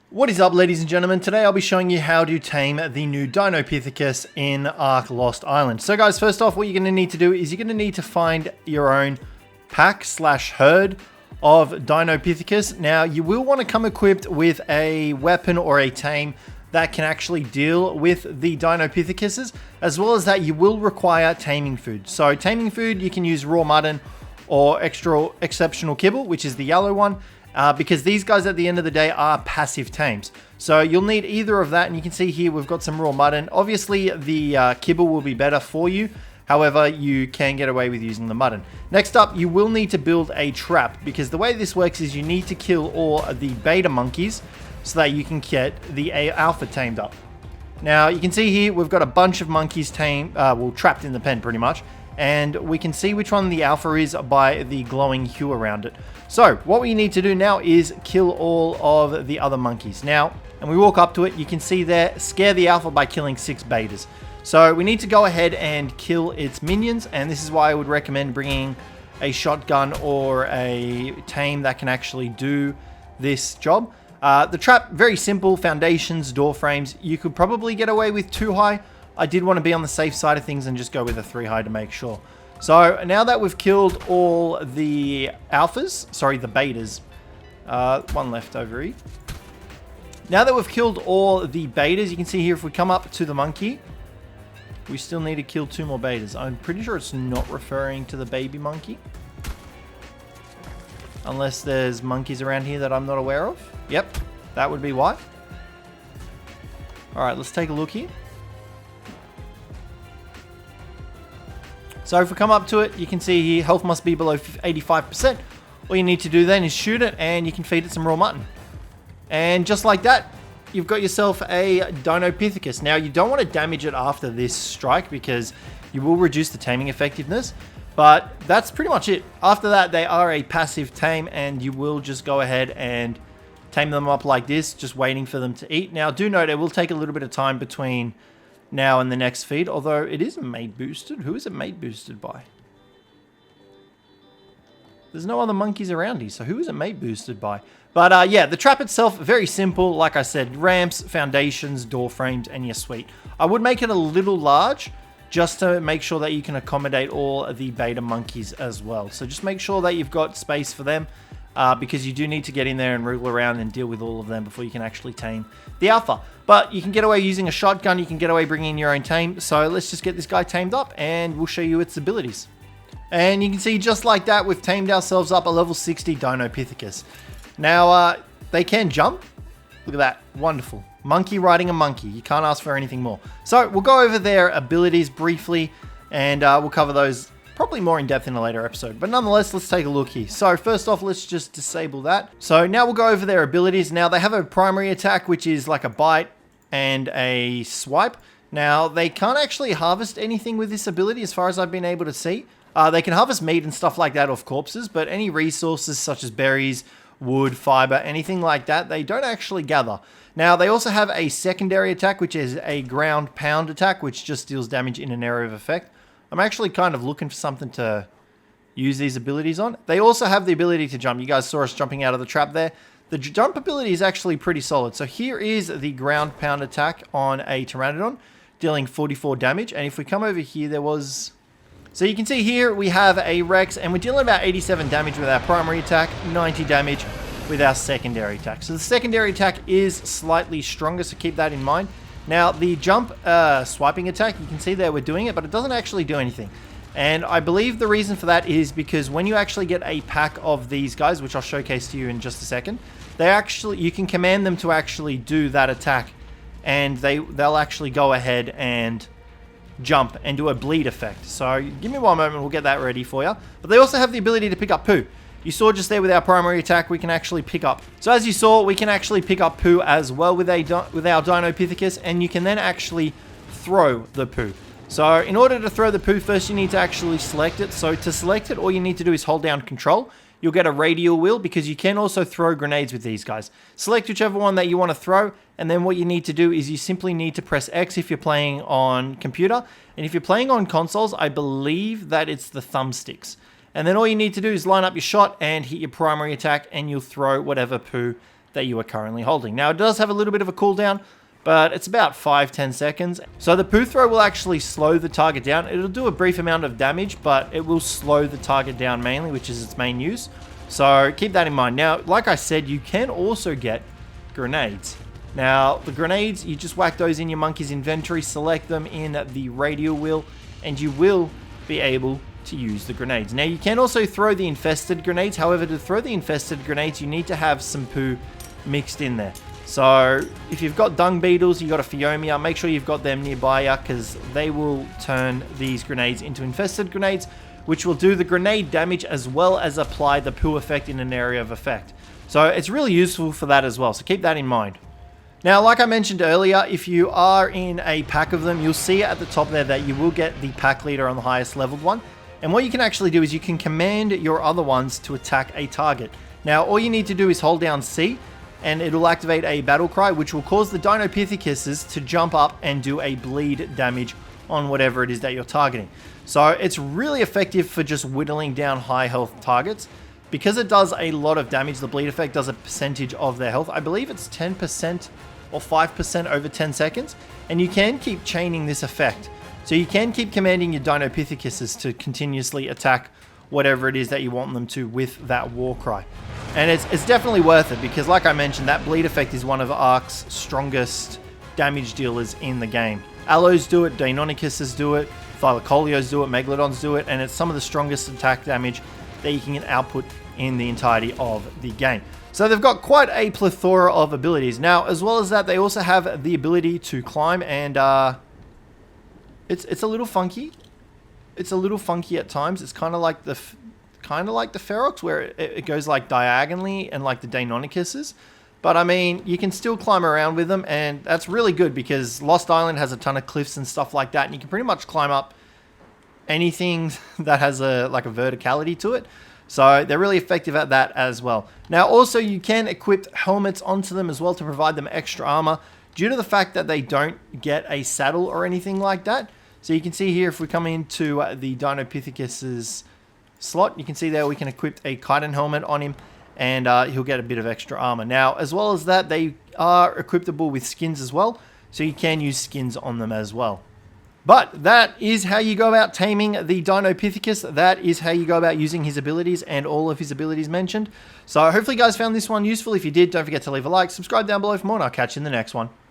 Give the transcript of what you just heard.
What is up, ladies and gentlemen? Today I'll be showing you how to tame the new Dinopithecus in Ark Lost Island. So guys, first off, what you're going to need to do is you're going to need to find your own pack/herd of Dinopithecus. Now, you will want to come equipped with a weapon or a tame that can actually deal with the Dinopithecuses, as well as that you will require taming food. So taming food, you can use raw mutton or exceptional kibble, which is the yellow one. Because these guys at the end of the day are passive tames. So you'll need either of that, and you can see here we've got some raw mutton. Obviously the kibble will be better for you, however you can get away with using the mutton. Next up, you will need to build a trap, because the way this works is you need to kill all of the beta monkeys so that you can get the alpha tamed up. Now you can see here we've got a bunch of monkeys trapped in the pen pretty much. And we can see which one the alpha is by the glowing hue around it. So what we need to do now is kill all of the other monkeys. Now, and we walk up to it, you can see there, scare the alpha by killing 6 betas. So we need to go ahead and kill its minions, and this is why I would recommend bringing a shotgun or a tame that can actually do this job. The trap, very simple, foundations, door frames. You could probably get away with 2 high. I did want to be on the safe side of things and just go with a 3 high to make sure. So now that we've killed all the alphas, sorry, the betas, one left over here. Now that we've killed all the betas, you can see here if we come up to the monkey, we still need to kill 2 more betas. I'm pretty sure it's not referring to the baby monkey. Unless there's monkeys around here that I'm not aware of. Yep, that would be why. Alright, let's take a look here. So if we come up to it, you can see here, health must be below 85%. All you need to do then is shoot it, and you can feed it some raw mutton. And just like that, you've got yourself a Dinopithecus. Now, you don't want to damage it after this strike, because you will reduce the taming effectiveness. But that's pretty much it. After that, they are a passive tame, and you will just go ahead and tame them up like this, just waiting for them to eat. Now, do note, it will take a little bit of time between now and the next feed, although it is mate boosted. Who is it mate boosted by? There's no other monkeys around here, so who is it mate boosted by? But yeah, the trap itself, very simple. Like I said, ramps, foundations, door frames, and your suite. I would make it a little large, just to make sure that you can accommodate all of the beta monkeys as well. So just make sure that you've got space for them, because you do need to get in there and wriggle around and deal with all of them before you can actually tame the alpha. But you can get away using a shotgun, you can get away bringing in your own tame. So let's just get this guy tamed up, and we'll show you its abilities. And you can see just like that, we've tamed ourselves up a level 60 Dinopithecus. Now, they can jump. Look at that, wonderful. Monkey riding a monkey, you can't ask for anything more. So we'll go over their abilities briefly, and we'll cover those probably more in depth in a later episode. But nonetheless, let's take a look here. So first off, let's just disable that. So now we'll go over their abilities. Now they have a primary attack, which is like a bite and a swipe. Now they can't actually harvest anything with this ability as far as I've been able to see. They can harvest meat and stuff like that off corpses, but any resources such as berries, wood, fiber, anything like that, they don't actually gather. Now they also have a secondary attack, which is a ground pound attack, which just deals damage in an area of effect. I'm actually kind of looking for something to use these abilities on. They also have the ability to jump. You guys saw us jumping out of the trap there. The jump ability is actually pretty solid. So here is the ground pound attack on a Pteranodon, dealing 44 damage. And if we come over here, there was... So you can see here we have a Rex, and we're dealing about 87 damage with our primary attack, 90 damage with our secondary attack. So the secondary attack is slightly stronger, so keep that in mind. Now, the jump swiping attack, you can see there we're doing it, but it doesn't actually do anything. And I believe the reason for that is because when you actually get a pack of these guys, which I'll showcase to you in just a second, you can command them to actually do that attack, and they'll actually go ahead and jump and do a bleed effect. So give me one moment, we'll get that ready for you. But they also have the ability to pick up poo. You saw just there with our primary attack, we can actually pick up. So as you saw, we can actually pick up poo as well with our Dinopithecus, and you can then actually throw the poo. So in order to throw the poo, first you need to actually select it. So to select it, all you need to do is hold down control. You'll get a radial wheel, because you can also throw grenades with these guys. Select whichever one that you want to throw, and then what you need to do is you simply need to press X if you're playing on computer. And if you're playing on consoles, I believe that it's the thumbsticks. And then all you need to do is line up your shot and hit your primary attack, and you'll throw whatever poo that you are currently holding. Now, it does have a little bit of a cooldown, but it's about 5-10 seconds. So the poo throw will actually slow the target down. It'll do a brief amount of damage, but it will slow the target down mainly, which is its main use. So keep that in mind. Now, like I said, you can also get grenades. Now, the grenades, you just whack those in your monkey's inventory, select them in the radial wheel, and you will be able to use the grenades. Now, you can also throw the infested grenades. However, to throw the infested grenades, you need to have some poo mixed in there. So if you've got dung beetles, you've got a Phiomia, make sure you've got them nearby you, because they will turn these grenades into infested grenades, which will do the grenade damage as well as apply the poo effect in an area of effect. So it's really useful for that as well, so keep that in mind. Now, like I mentioned earlier, if you are in a pack of them, you'll see at the top there that you will get the pack leader on the highest leveled one. And what you can actually do is you can command your other ones to attack a target. Now, all you need to do is hold down C, and it'll activate a battle cry, which will cause the Dinopithecus to jump up and do a bleed damage on whatever it is that you're targeting. So it's really effective for just whittling down high health targets. Because it does a lot of damage, the bleed effect does a percentage of their health. I believe it's 10% or 5% over 10 seconds. And you can keep chaining this effect. So you can keep commanding your Dinopithecus to continuously attack whatever it is that you want them to with that war cry. And it's definitely worth it, because like I mentioned, that bleed effect is one of Ark's strongest damage dealers in the game. Allos do it, Deinonychuses do it, Thylacoleos do it, Megalodons do it, and it's some of the strongest attack damage that you can get output in the entirety of the game. So they've got quite a plethora of abilities. Now, as well as that, they also have the ability to climb, and it's a little funky. It's a little funky at times. It's kind of like the Ferox, where it goes like diagonally, and like the Deinonychuses. But I mean, you can still climb around with them, and that's really good because Lost Island has a ton of cliffs and stuff like that, and you can pretty much climb up anything that has a verticality to it. So they're really effective at that as well. Now, also, you can equip helmets onto them as well to provide them extra armor, due to the fact that they don't get a saddle or anything like that. So you can see here, if we come into the Dinopithecus's slot, you can see there we can equip a chitin helmet on him, and he'll get a bit of extra armor. Now, as well as that, they are equipable with skins as well, so you can use skins on them as well. But that is how you go about taming the Dinopithecus. That is how you go about using his abilities and all of his abilities mentioned. So hopefully you guys found this one useful. If you did, don't forget to leave a like, subscribe down below for more, and I'll catch you in the next one.